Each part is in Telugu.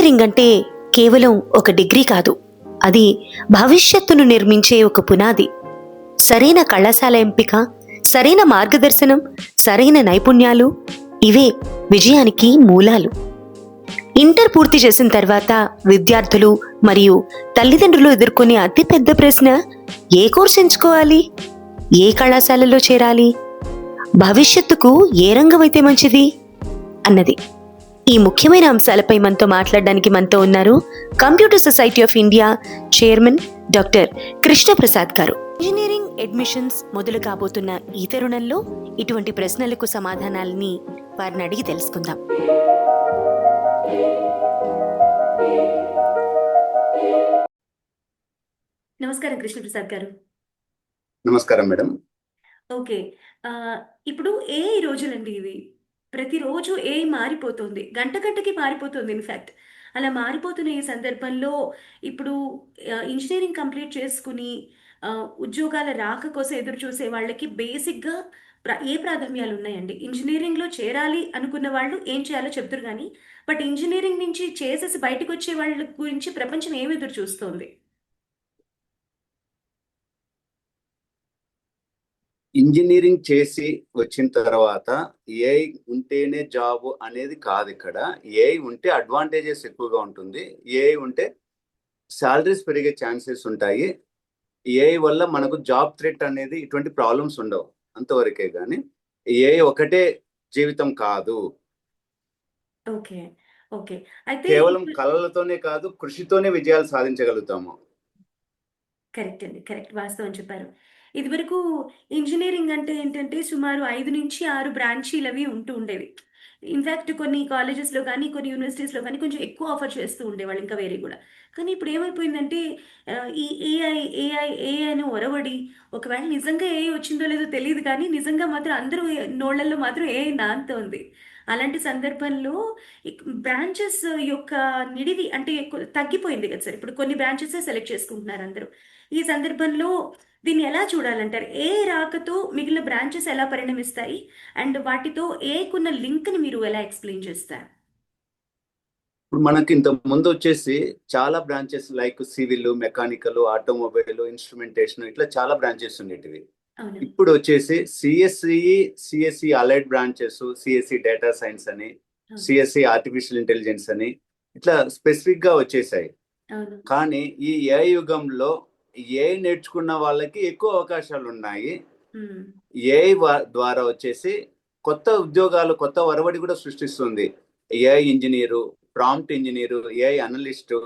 ఇంజనీరింగ్ అంటే కేవలం ఒక డిగ్రీ కాదు, అది భవిష్యత్తును నిర్మించే ఒక పునాది. సరైన కళాశాల ఎంపిక, సరైన మార్గదర్శనం, సరైన నైపుణ్యాలు ఇవే విజయానికి మూలాలు. ఇంటర్ పూర్తి చేసిన తర్వాత విద్యార్థులు మరియు తల్లిదండ్రులు ఎదుర్కొనే అతిపెద్ద ప్రశ్న, ఏ కోర్సు ఎంచుకోవాలి, ఏ కళాశాలలో చేరాలి, భవిష్యత్తుకు ఏ రంగం అయితే మంచిది అన్నది. ఈ ముఖ్యమైన అంశాలపై మనతో మాట్లాడడానికి మనతో ఉన్నారు computer society of India chairman doctor Krishnaprasad గారు. ఇంజనీరింగ్ అడ్మిషన్స్ మొదలు కాబోతున్న ఈ తరుణంలో ఇటువంటి ప్రశ్నలకు సమాధానాలని వారిని అడిగి తెలుసుకుందాం. నమస్కారం కృష్ణప్రసాద్ గారు. నమస్కారం మేడం. ఓకే, ఇప్పుడు ఏ రోజులండి ఇవి? ప్రతిరోజు ఏ మారిపోతుంది, గంట గంటకి మారిపోతుంది. ఇన్ఫ్యాక్ట్ అలా మారిపోతున్న ఈ సందర్భంలో ఇప్పుడు ఇంజనీరింగ్ కంప్లీట్ చేసుకుని ఉద్యోగాల రాక కోసం ఎదురు చూసే వాళ్ళకి బేసిక్గా ఏ ప్రాధాన్యాలు ఉన్నాయండి? ఇంజనీరింగ్లో చేరాలి అనుకున్న వాళ్ళు ఏం చేయాలో చెప్తారు కానీ, బట్ ఇంజనీరింగ్ నుంచి చేసేసి బయటకు వచ్చే వాళ్ళ గురించి ప్రపంచం ఏమి ఎదురు చూస్తుంది? ఇంజనీరింగ్ చేసి వచ్చిన తర్వాత ఏఐ ఉంటేనే జాబ్ అనేది కాదు. ఇక్కడ ఏఐ ఉంటే అడ్వాంటేజెస్ ఎక్కువగా ఉంటుంది. ఏఐ ఉంటే శాలరీస్ పెరిగే ఛాన్సెస్ ఉంటాయి. ఏఐ వల్ల మనకు జాబ్ థ్రెట్ అనేది ఇటువంటి ప్రాబ్లమ్స్ ఉండవు, అంతవరకే. కానీ ఏఐ ఒకటే జీవితం కాదు. Okay, okay. అయితే కేవలం కళలతోనే కాదు, కృషితోనే విజయాలు సాధించగలుగుతాము. కరెక్ట్ అండి, కరెక్ట్, వాస్తవం చెప్పారు. ఇదివరకు ఇంజినీరింగ్ అంటే ఏంటంటే సుమారు 5-6 బ్రాంచీలు అవి ఉంటూ ఉండేవి. ఇన్ఫ్యాక్ట్ కొన్ని కాలేజెస్లో కానీ కొన్ని యూనివర్సిటీస్లో కానీ కొంచెం ఎక్కువ ఆఫర్ చేస్తూ ఉండేవాళ్ళు, ఇంకా వేరే కూడా. కానీ ఇప్పుడు ఏమైపోయిందంటే ఈ ఏఐ అని ఒరవడి, ఒకవేళ నిజంగా ఏఐ వచ్చిందో లేదో తెలియదు కానీ నిజంగా మాత్రం అందరూ నోళ్లలో మాత్రం ఏఐ నానుతోంది. అలాంటి సందర్భంలో బ్రాంచెస్ యొక్క నిడివి అంటే తగ్గిపోయింది కదా సార్. ఇప్పుడు కొన్ని బ్రాంచెస్ సెలెక్ట్ చేసుకుంటున్నారు అందరూ. ఈ సందర్భంలో దీన్ని ఎలా చూడాలంటారు? ఏ రాకతో మిగిలిన బ్రాంచెస్ ఎలా పరిణమిస్తాయి అండ్ వాటితో ఏకున్న లింక్ ని మీరు ఎలా ఎక్స్ప్లెయిన్ చేస్తారు? ఇప్పుడు మనకి ఇంత ముందు వచ్చేసి చాలా branches like civil, mechanical, automobile, instrumentation, ఇట్లా చాలా బ్రాంచెస్ ఉండేటివి. ఇప్పుడు వచ్చేసి CSC allied branches, CSC data science అని, సిఎస్సి ఆర్టిఫిషియల్ ఇంటెలిజెన్స్ అని ఇట్లా స్పెసిఫిక్ గా వచ్చేసాయి. కానీ ఈ ఏఐ యుగంలో ఏఐ నేర్చుకున్న వాళ్ళకి ఎక్కువ అవకాశాలు ఉన్నాయి. ఏఐ ద్వారా వచ్చేసి కొత్త ఉద్యోగాలు, కొత్త ఒరవడి కూడా సృష్టిస్తుంది. AI engineer, prompt engineer, AI analyst,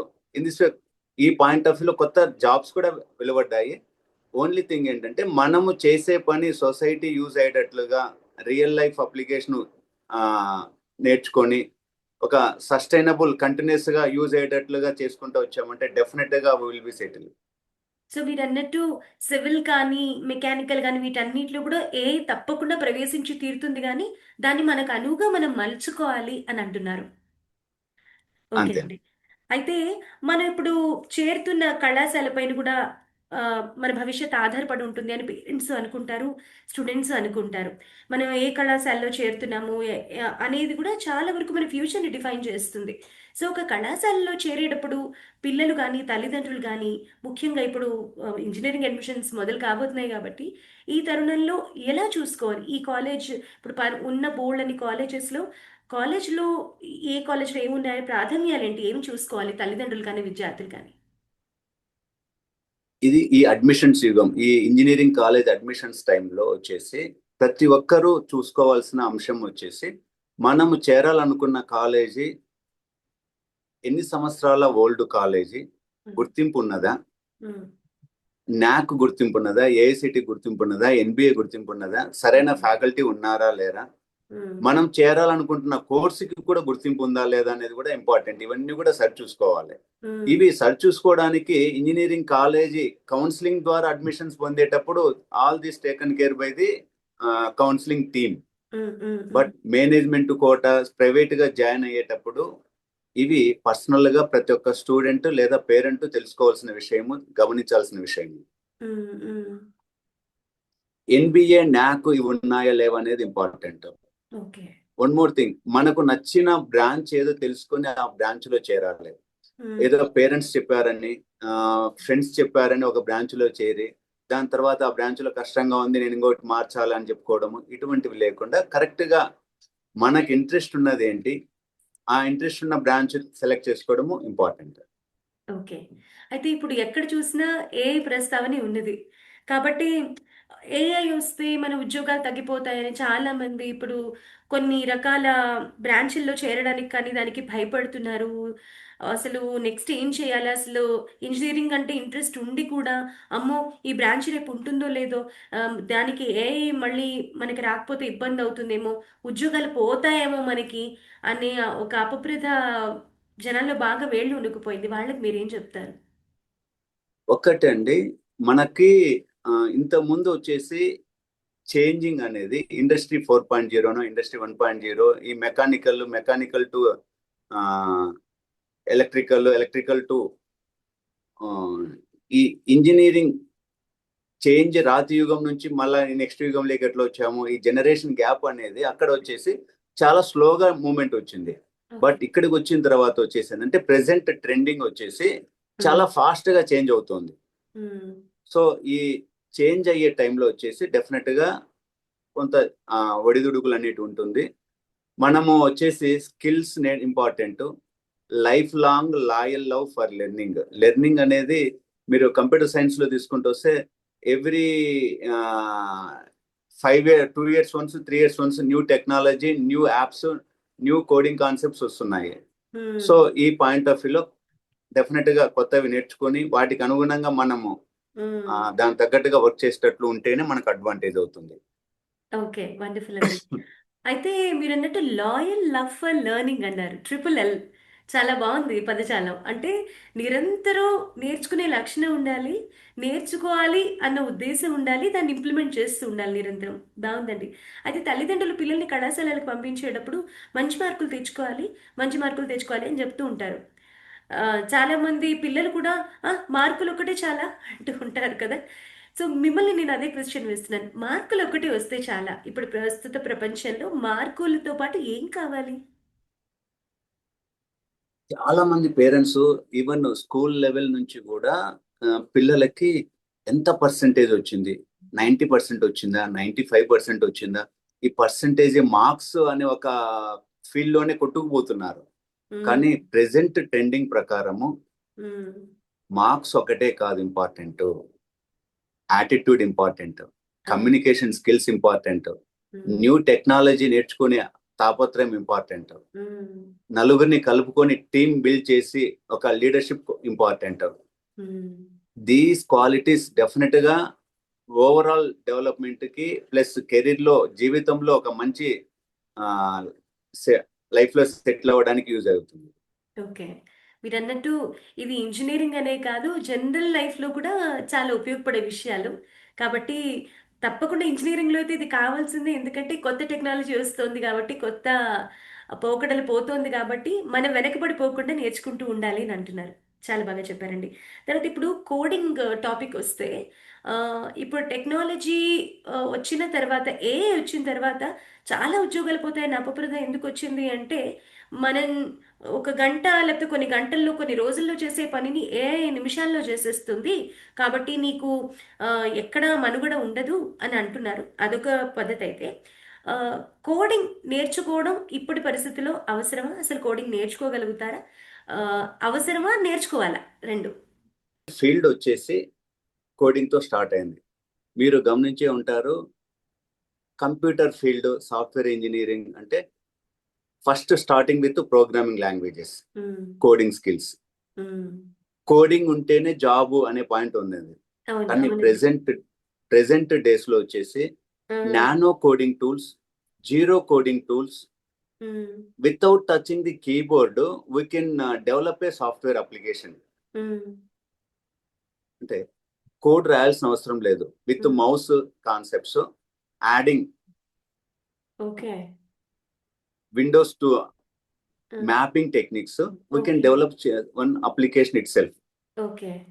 ఈ పాయింట్ ఆఫ్ వ్యూలో కొత్త జాబ్స్ కూడా వెలువడ్డాయి. ఓన్లీ థింగ్ ఏంటంటే మనము చేసే పని సొసైటీ యూజ్ అయ్యేటట్లుగా రియల్ లైఫ్ అప్లికేషన్ నేర్చుకొని ఒక సస్టైనబుల్ కంటిన్యూస్ గా యూజ్ అయ్యేటట్లుగా చేసుకుంటూ వచ్చామంటే డెఫినెట్ గా విల్ బి సెటిల్. సో మీరు అన్నట్టు సివిల్ కానీ మెకానికల్ కానీ వీటన్నిటిలో కూడా ఏఐ తప్పకుండా ప్రవేశించి తీరుతుంది, కానీ దాన్ని మనకు అనువుగా మనం మలుచుకోవాలి అని అంటున్నారు. ఓకే అండి. అయితే మనం ఇప్పుడు చేరుతున్న కళాశాల పైన కూడా మన భవిష్యత్ ఆధారపడి ఉంటుంది అని పేరెంట్స్ అనుకుంటారు, స్టూడెంట్స్ అనుకుంటారు. మనం ఏ కళాశాలలో చేరుతున్నాము అనేది కూడా చాలా వరకు మన ఫ్యూచర్ని డిఫైన్ చేస్తుంది. సో ఒక కళాశాలలో చేరేటప్పుడు పిల్లలు కానీ తల్లిదండ్రులు కానీ, ముఖ్యంగా ఇప్పుడు ఇంజనీరింగ్ అడ్మిషన్స్ మొదలు కాబోతున్నాయి కాబట్టి ఈ తరుణంలో ఎలా చూసుకోవాలి ఈ కాలేజ్? ఇప్పుడు ఉన్న బోల్డ్ అని కాలేజ్లో ఏ కాలేజ్లో ఏమున్నాయో ప్రాధాన్యాలు ఏంటి, ఏమి చూసుకోవాలి తల్లిదండ్రులు కానీ విద్యార్థులు కానీ? ఇది ఈ అడ్మిషన్స్ యుగం, ఈ ఇంజనీరింగ్ కాలేజ్ అడ్మిషన్స్ టైంలో వచ్చేసి ప్రతి ఒక్కరూ చూసుకోవాల్సిన అంశం వచ్చేసి మనము చేరాలనుకున్న కాలేజీ ఎన్ని సంవత్సరాల ఓల్డ్ కాలేజీ, గుర్తింపు ఉన్నదా, నాక్ గుర్తింపు ఉన్నదా, ఏఐసిటి గుర్తింపు ఉన్నదా, ఎన్బిఏ గుర్తింపు ఉన్నదా, సరైన ఫ్యాకల్టీ ఉన్నారా లేరా, మనం చేరాలనుకుంటున్న కోర్సుకి కూడా గుర్తింపు ఉందా లేదా అనేది కూడా ఇంపార్టెంట్. ఇవన్నీ కూడా సరి చూసుకోవాలి. ఇవి సరి చూసుకోవడానికి ఇంజనీరింగ్ కాలేజీ కౌన్సిలింగ్ ద్వారా అడ్మిషన్స్ పొందేటప్పుడు all this taken care by the counselling team. But management quota private గా జాయిన్ అయ్యేటప్పుడు ఇవి పర్సనల్ గా ప్రతి ఒక్క స్టూడెంట్ లేదా పేరెంట్ తెలుసుకోవాల్సిన విషయము, గమనించాల్సిన విషయము. ఎన్బిఏ, నాక్ ఇవి ఉన్నాయా లేవనేది ఇంపార్టెంట్. వన్ మోర్ థింగ్, మనకు నచ్చిన బ్రాంచ్ ఏదో తెలుసుకొని ఆ బ్రాంచ్ లో చేరాలి. ఏదో పేరెంట్స్ చెప్పారని, ఫ్రెండ్స్ చెప్పారని ఒక బ్రాంచ్ లో చేరి దాని తర్వాత ఆ బ్రాంచ్ లో కష్టంగా ఉంది నేను ఇంకోటి మార్చాలి అని చెప్పుకోవడము, ఇటువంటివి లేకుండా కరెక్ట్ గా మనకి ఇంట్రెస్ట్ ఉన్నది ఏంటి, ఆ ఇంట్రెస్ట్ ఉన్న బ్రాంచ్ సెలెక్ట్ చేసుకోవడము ఇంపార్టెంట్. ఓకే. అయితే ఇప్పుడు ఎక్కడ చూసినా ఏఐ ప్రస్తావనే ఉన్నది. కాబట్టి ఏఐ వస్తే మన ఉద్యోగాలు తగ్గిపోతాయని చాలామంది ఇప్పుడు కొన్ని రకాల బ్రాంచుల్లో చేరడానికి కానీ దానికి భయపడుతున్నారు. అసలు నెక్స్ట్ ఏం చేయాలి? అసలు ఇంజినీరింగ్ అంటే ఇంట్రెస్ట్ ఉండి కూడా అమ్మో! ఈ బ్రాంచ్ రేపు ఉంటుందో లేదో, దానికి ఏఐ మళ్ళీ మనకి రాకపోతే ఇబ్బందవుతుందేమో, ఉద్యోగాలు పోతాయేమో మనకి అనే ఒక అపప్రద జనాల్లో బాగా వేళ్ళు వణుకుపోయింది. వాళ్ళకి మీరేం చెప్తారు? ఒక్కటండి, మనకి ఇంత ముందు వచ్చేసి చేంజింగ్ అనేది ఇండస్ట్రీ 4.0 ఇండస్ట్రీ 1.0, ఈ మెకానికల్ టు ఎలక్ట్రికల్ టు ఈ ఇంజనీరింగ్ చేంజ్ రాతి యుగం నుంచి మళ్ళీ నెక్స్ట్ యుగంలోకి ఎట్లా వచ్చాము, ఈ జనరేషన్ గ్యాప్ అనేది అక్కడ వచ్చేసి చాలా స్లోగా మూమెంట్ వచ్చింది. బట్ ఇక్కడికి వచ్చిన తర్వాత వచ్చేసి అంటే ప్రెసెంట్ ట్రెండింగ్ వచ్చేసి చాలా ఫాస్ట్ గా చేంజ్ అవుతుంది. సో ఈ చేంజ్ అయ్యే టైంలో వచ్చేసి డెఫినెట్ గా కొంత ఒడిదుడుకులు అనేటి ఉంటుంది. మనము వచ్చేసి skills important, life long loyal love for learning అనేది మీరు కంప్యూటర్ సైన్స్ లో తీసుకుంటూ వస్తే every 2 years once 3 years once new technology, new apps, new coding concepts వస్తున్నాయి. సో ఈ పాయింట్ ఆఫ్ వ్యూలో డెఫినెట్ గా కొత్తవి నేర్చుకొని వాటికి అనుగుణంగా మనము దాని తగ్గట్టుగా వర్క్ చేసేటట్లు ఉంటేనే మనకు అడ్వాంటేజ్ అవుతుంది. ఓకే. వండర్‌ఫుల్ అండి. అయితే మీరన్నట్టు లాయల్ లవ్ ఫర్ లెర్నింగ్ అన్నారు. Triple L. చాలా బావుంది ఈ పదజాలం. అంటే నిరంతరం నేర్చుకునే లక్షణం ఉండాలి. నేర్చుకోవాలి అన్న ఉద్దేశ్యం ఉండాలి. దాన్ని ఇంప్లిమెంట్ చేస్తూ ఉండాలి నిరంతరం. బావుందండి. అయితే తల్లిదండ్రులు పిల్లల్ని కళాశాలలకు పంపించేటప్పుడు మంచి మార్కులు తెచ్చుకోవాలి, మంచి మార్కులు తెచ్చుకోవాలి అని చెప్తూ ఉంటారు. చాలామంది పిల్లలు కూడా మార్కులు ఒక్కటే చాలా అంటూ ఉంటారు కదా! సో మిమ్మల్ని నేను అదే క్వెషన్ వేస్తున్నాను. మార్కులు ఒక్కటి వస్తే చాలా. ఇప్పుడు ప్రస్తుత ప్రపంచంలో మార్కులతో పాటు ఏం కావాలి? చాలా మంది పేరెంట్స్ ఈవెన్ స్కూల్ లెవెల్ నుంచి కూడా పిల్లలకి ఎంత పర్సెంటేజ్ వచ్చింది, 90% వచ్చిందా, 95% వచ్చిందా, ఈ పర్సెంటేజ్ మార్క్స్ అనే ఒక ఫీల్డ్ లోనే కొట్టుకుపోతున్నారు. కానీ ప్రెసెంట్ ట్రెండింగ్ ప్రకారము మార్క్స్ ఒకటే కాదు important, attitude important, communication skills important, new technology నేర్చుకునే తాపత్రయం ఇంపార్టెంట్, నలుగురిని కలుపుకొని టీమ్ బిల్డ్ చేసి ఒక leadership important. These qualities definite గా ఓవరాల్ డెవలప్మెంట్ కి ప్లస్ కెరీర్ లో జీవితంలో ఒక మంచి లైఫ్ లో సెటిల్ అవ్వడానికి యూజ్ అవుతుంది. ఓకే. మీరన్నట్టు ఇది ఇంజినీరింగ్ అనే కాదు, జనరల్ లైఫ్‌లో కూడా చాలా ఉపయోగపడే విషయాలు. కాబట్టి తప్పకుండా ఇంజినీరింగ్‌లో అయితే ఇది కావాల్సిందే. ఎందుకంటే కొత్త టెక్నాలజీ వస్తోంది కాబట్టి, కొత్త పోకడలు పోతోంది కాబట్టి, మనం వెనకబడిపోకుండా నేర్చుకుంటూ ఉండాలి అని అంటున్నారు. చాలా బాగా చెప్పారండి. తర్వాత ఇప్పుడు కోడింగ్ టాపిక్ వస్తే ఇప్పుడు టెక్నాలజీ వచ్చిన తర్వాత, ఏఐ వచ్చిన తర్వాత చాలా ఉద్యోగాలు పోతాయన్న అపప్రద ఎందుకొచ్చింది అంటే, మనం ఒక గంట లేకపోతే కొన్ని గంటల్లో, కొన్ని రోజుల్లో చేసే పనిని ఏఐ నిమిషాల్లో చేసేస్తుంది. కాబట్టి నీకు ఎక్కడ మనుగడ ఉండదు అని అంటున్నారు. అదొక పద్ధతయితే. కోడింగ్ నేర్చుకోవడం ఇప్పటి పరిస్థితిలో అవసరమా? అసలు కోడింగ్ నేర్చుకోగలుగుతారా? అవసరమా? నేర్చుకోవాలా? 2. ఫీల్డ్ వచ్చేసి కోడింగ్ తో స్టార్ట్ అయింది. మీరు గమనించే ఉంటారు, కంప్యూటర్ ఫీల్డ్, సాఫ్ట్వేర్ ఇంజనీరింగ్ అంటే first starting with programming languages, coding skills. Coding ఉంటేనే జాబ్ అనే పాయింట్ ఉంది. కానీ ప్రెసెంట్ డేస్ లో వచ్చేసి nano coding tools, zero coding tools, without touching the keyboard we can develop a software application. అంటే కోడ్ రాయాల్సిన అవసరం లేదు. With mouse concepts, adding Windows to mapping techniques, we can develop one application itself. Okay.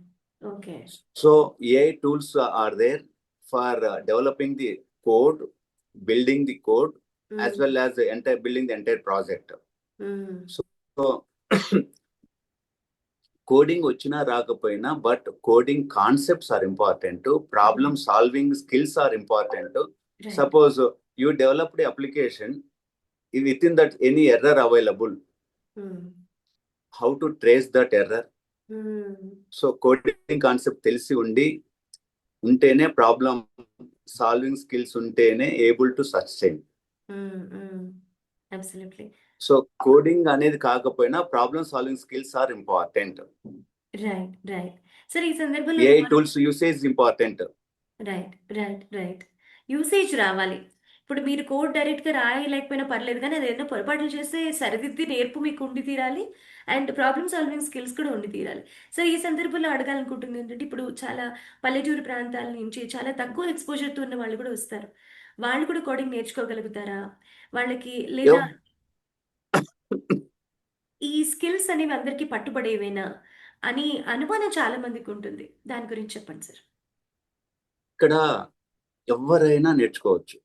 So AI tools are there for developing the code, building the code, as well as the entire building the entire project. So coding వచ్చినా రాకపోయినా but coding concepts are important, problem solving skills are important. Suppose you developed application with in that any error available, how to trace that error. So coding concept తెలిసి ఉంటేనే, ప్రాబ్లం సాల్వింగ్ స్కిల్స్ ఉంటేనే able to sustain. So coding అనేది కాకపోయినా problem solving skills are important. Right right sir, ఈ సందర్భంలో AI tools usage important. Right right right usage రావాలి. ఇప్పుడు మీరు కోడ్ డైరెక్ట్గా రాయలేకపోయినా పర్లేదు, కానీ అది ఏదైనా పొరపాట్లు చేస్తే సరిదిద్ది నేర్పు మీకు ఉండి తీరాలి, అండ్ ప్రాబ్లమ్ సాల్వింగ్ స్కిల్స్ కూడా ఉండి తీరాలి. సో ఈ సందర్భంలో అడగాలనుకుంటుంది ఏంటంటే, ఇప్పుడు చాలా పల్లెటూరు ప్రాంతాల నుంచి చాలా తక్కువ ఎక్స్పోజర్తో ఉన్న వాళ్ళు కూడా వస్తారు. వాళ్ళు కూడా కోడింగ్ నేర్చుకోగలుగుతారా వాళ్ళకి, లేదా ఈ స్కిల్స్ అనేవి అందరికీ పట్టుబడేవేనా అని అనుమానం చాలా మందికి ఉంటుంది. దాని గురించి చెప్పండి సార్. ఇక్కడ ఎవరైనా నేర్చుకోవచ్చు,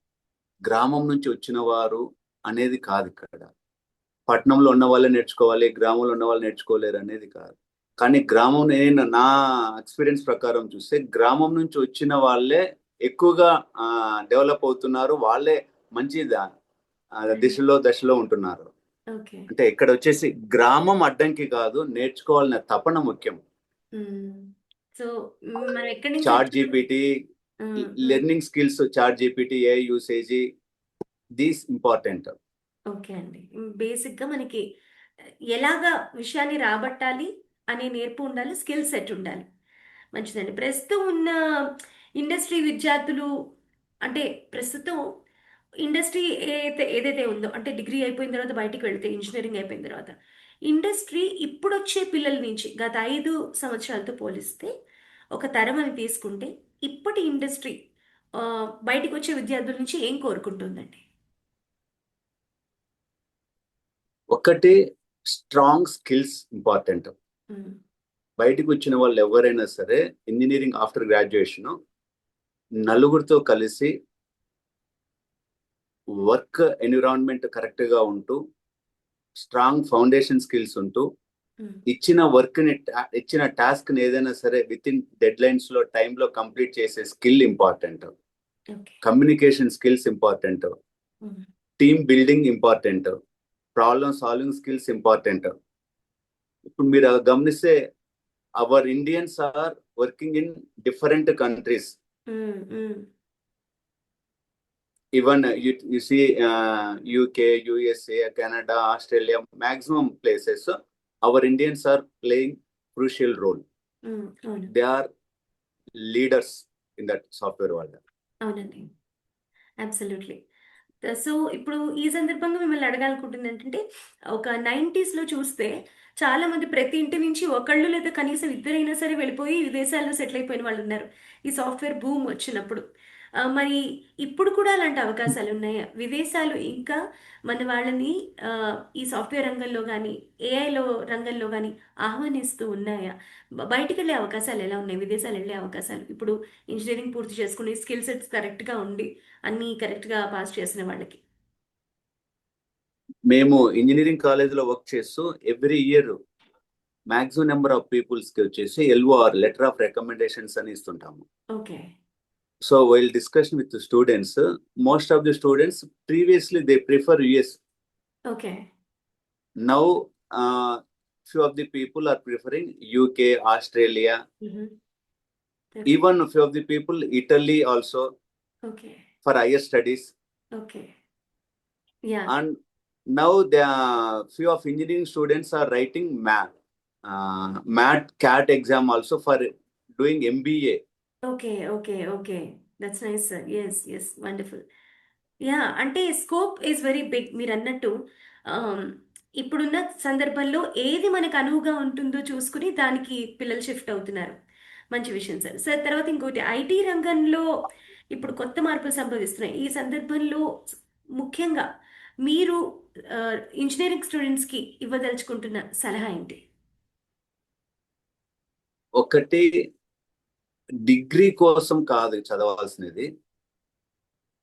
గ్రామం నుంచి వచ్చిన వారు అనేది కాదు. ఇక్కడ పట్టణంలో ఉన్న వాళ్ళే నేర్చుకోవాలి, గ్రామంలో ఉన్న వాళ్ళు నేర్చుకోలేరు అనేది కాదు. కానీ గ్రామం, నేను నా ఎక్స్పీరియన్స్ ప్రకారం చూస్తే గ్రామం నుంచి వచ్చిన వాళ్ళే ఎక్కువగా డెవలప్ అవుతున్నారు, వాళ్ళే మంచి దశలో ఉంటున్నారు. అంటే ఇక్కడ వచ్చేసి గ్రామం అడ్డంకి కాదు, నేర్చుకోవాలనే తపన ముఖ్యం. సో మనం ఎక్కడి నుంచి ChatGPT, learning skills, ChatGPT, ఏ యూసేజ్, దీస్ ఇంపార్టెంట్. ఓకే అండి, బేసిక్ గా మనకి ఎలాగా విషయాన్ని రాబట్టాలి అనే నేర్పు ఉండాలి, స్కిల్ సెట్ ఉండాలి. మంచిదండి. ప్రస్తుతం ఉన్న ఇండస్ట్రీ విద్యార్థులు, అంటే ప్రస్తుతం ఇండస్ట్రీ ఏదైతే ఉందో, అంటే డిగ్రీ అయిపోయిన తర్వాత బయటికి వెళ్తే, ఇంజనీరింగ్ అయిపోయిన తర్వాత ఇండస్ట్రీ ఇప్పుడు వచ్చే పిల్లల నుంచి గత 5 సంవత్సరాలతో పోలిస్తే ఒక తరం అని తీసుకుంటే, ఇప్పటి ఇండస్ట్రీ బయటికి వచ్చే విద్యార్థుల నుంచి ఏం కోరుకుంటుందండి? ఒకటి, స్ట్రాంగ్ స్కిల్స్ ఇంపార్టెంట్. బయటికి వచ్చిన వాళ్ళు ఎవరైనా సరే ఇంజనీరింగ్ ఆఫ్టర్ గ్రాడ్యుయేషన్ నలుగురితో కలిసి వర్క్ ఎన్విరాన్మెంట్ కరెక్ట్గా ఉంటూ, స్ట్రాంగ్ ఫౌండేషన్ స్కిల్స్ ఉంటూ, ఇచ్చిన వర్క్ని, ఇచ్చిన టాస్క్ని ఏదైనా సరే విత్ ఇన్ డెడ్ లైన్స్లో, టైంలో కంప్లీట్ చేసే skill important. Communication skills important, team building important, problem solving skills important. ఇప్పుడు మీరు గమనిస్తే our Indians are working in different countries. Even you see UK, USA, Canada, Australia, maximum places, our Indians are playing crucial role. They are leaders in that software world. అవునండి, అబ్సల్యూట్లీ. సో ఇప్పుడు ఈ సందర్భంగా మిమ్మల్ని అడగాలనుకుంటుంది ఏంటంటే, ఒక 90s చూస్తే చాలా మంది ప్రతి ఇంటి నుంచి ఒకళ్ళు లేదా కనీసం ఇద్దరైనా సరే వెళ్ళిపోయి విదేశాల్లో సెటిల్ అయిపోయిన వాళ్ళు ఉన్నారు, ఈ సాఫ్ట్వేర్ బూమ్ వచ్చినప్పుడు. మరి ఇప్పుడు కూడా అలాంటి అవకాశాలు ఉన్నాయా? విదేశాలు ఇంకా మన వాళ్ళని ఈ సాఫ్ట్వేర్ రంగంలో కానీ, ఏఐలో రంగంలో కానీ ఆహ్వానిస్తూ ఉన్నాయా? బయటికి వెళ్ళే అవకాశాలు ఎలా ఉన్నాయి? విదేశాలు వెళ్ళే అవకాశాలు ఇప్పుడు ఇంజనీరింగ్ పూర్తి చేసుకుని స్కిల్ సెట్స్ కరెక్ట్గా ఉండి అన్నీ కరెక్ట్గా పాస్ చేసిన వాళ్ళకి. మేము ఇంజనీరింగ్ కాలేజ్లో వర్క్ చేస్తూ every year maximum number of పీపుల్స్కి వచ్చేసి LOR, లెటర్ ఆఫ్ రికమెండేషన్స్ అని ఇస్తుంటాము. Okay. So while discussion with the students, most of the students previously they prefer US. Okay. Now few of the people are preferring UK, Australia. Even few of the people Italy also. Okay. For higher studies. Okay. Yeah. And now the few of engineering students are writing MAT CAT exam also for doing MBA. Okay. That's nice sir. Yes wonderful. Yeah, అంటే స్కోప్ ఈజ్ వెరీ బిగ్. మీరు అన్నట్టు ఇప్పుడున్న సందర్భంలో ఏది మనకు అనువుగా ఉంటుందో చూసుకుని దానికి పిల్లలు షిఫ్ట్ అవుతున్నారు. మంచి విషయం సార్. సార్ తర్వాత ఇంకోటి, ఐటీ రంగంలో ఇప్పుడు కొత్త మార్పులు సంభవిస్తున్నాయి. ఈ సందర్భంలో ముఖ్యంగా మీరు ఇంజనీరింగ్ స్టూడెంట్స్కి ఇవ్వదలుచుకుంటున్న సలహా ఏంటి? ఒకటి, డిగ్రీ కోసం కాదు చదవాల్సినది.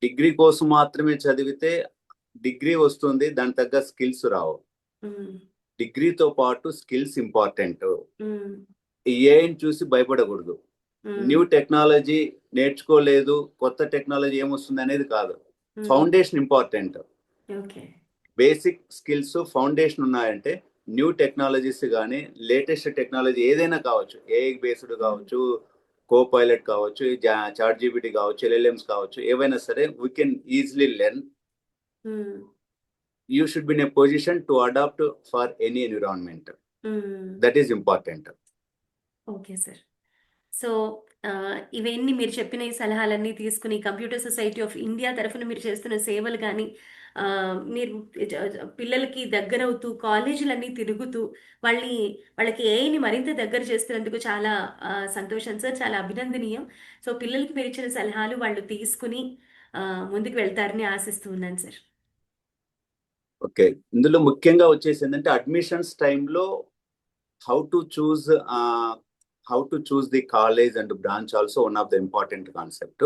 డిగ్రీ కోసం మాత్రమే చదివితే డిగ్రీ వస్తుంది, దాని తగ్గ స్కిల్స్ రావు. ఉమ్, డిగ్రీతో పాటు స్కిల్స్ ఇంపార్టెంట్. ఉమ్, ఏఐని చూసి భయపడకూడదు. ఉమ్, న్యూ టెక్నాలజీ నేర్చుకోలేదు, కొత్త టెక్నాలజీ ఏమొస్తుంది అనేది కాదు. Um, foundation important. Okay. Basic skills foundation ఉన్నాయంటే న్యూ టెక్నాలజీస్ కానీ లేటెస్ట్ టెక్నాలజీ ఏదైనా కావచ్చు, ఏఐ బేస్డ్ కావచ్చు, కో పైలట్ కావచ్చు, చాట్ జీపీటీ కావచ్చు, ఎల్ఎల్ఎంస్ కావచ్చు, ఏవైనా సరే we can easily learn. Um, you should be in a position to adapt for any environment. Um, that is important. Okay sir. So ఇవన్నీ మీరు చెప్పిన ఈ సలహాలన్నీ తీసుకుని కంప్యూటర్ సొసైటీ ఆఫ్ ఇండియా తరఫున మీరు చేస్తున్న సేవలు కానీ మీరు పిల్లలకి దగ్గరవుతూ కాలేజీలన్నీ తిరుగుతూ వాళ్ళకి ఏఐని మరింత దగ్గర చేస్తున్నందుకు చాలా సంతోషం సార్, చాలా అభినందనీయం. సో పిల్లలకి మీరు ఇచ్చిన సలహాలు వాళ్ళు తీసుకుని ఆ, ముందుకు వెళ్తారని ఆశిస్తూ ఉన్నాను సార్. ఓకే, ఇందులో ముఖ్యంగా వచ్చేసి ఏంటంటే అడ్మిషన్స్ టైంలో how to choose how to choose the college and branch also one of the important concept.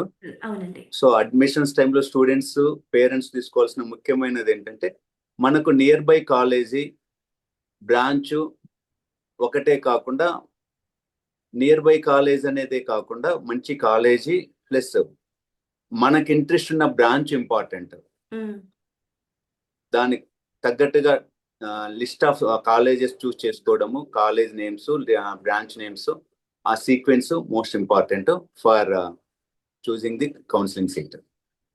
అవునండి. సో అడ్మిషన్స్ టైంలో స్టూడెంట్స్ పేరెంట్స్ తీసుకోవాల్సిన ముఖ్యమైనది ఏంటంటే మనకు నియర్ బై కాలేజీ బ్రాంచ్ ఒకటే కాకుండా, నియర్ బై కాలేజ్ అనేదే కాకుండా మంచి కాలేజీ ప్లస్ మనకి ఇంట్రెస్ట్ ఉన్న బ్రాంచ్ ఇంపార్టెంట్. ఉమ్, దానికి తగ్గట్టుగా లిస్ట్ ఆఫ్ కాలేజెస్ చూస్ చేసుకోవడము, కాలేజ్ నేమ్స్, బ్రాంచ్ నేమ్స్, ఆ sequence most important for choosing the counselling seat.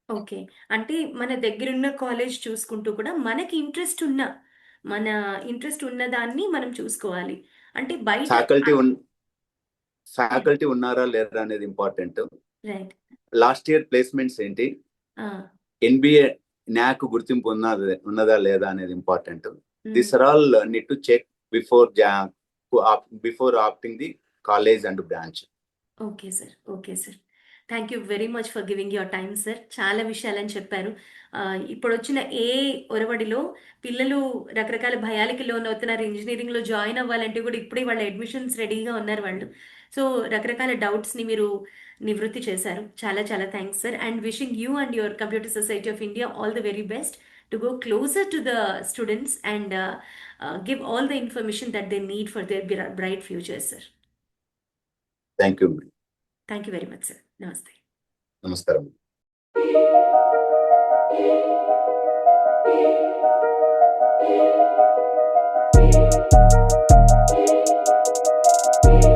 Okay. అంటే మన దగ్గరున్న కాలేజ్ చూసుకుంటూ కూడా మన ఇంట్రెస్ట్ ఉన్న దాన్ని మనం చూసుకోవాలి. అంటే బయట ఫ్యాకల్టీ ఫ్యాకల్టీ ఉన్నారా లేరా అనేది important. Right. Last year placements ఏంటి, ఆ! ఎన్బిఏ న్యాక్ గుర్తింపు ఉన్నదా లేదా అనేది important. Hmm. This are all need to check before opting the college and branch. Okay sir. Okay sir. Thank you very much for giving your time sir. చాలా విషయాలని చెప్పారు. ఇప్పుడొచ్చిన ఒరవడిలో పిల్లలు రకరకాల భయాలకి లోనవుతున్నారు. ఇంజినీరింగ్‌లో జాయిన్ అవ్వాలంటే కూడా ఇప్పుడే వాళ్ళ అడ్మిషన్స్ రెడీగా ఉన్నారు వాళ్ళు. సో, రకరకాల డౌట్స్‌ని మీరు నివృత్తి చేశారు. చాలా చాలా thanks sir. And wishing you and your computer society of India all the very best to go closer to the students and give all the information that they need for their bright futures sir. Thank you. Thank you very much sir. నమస్తే. నమస్కారం.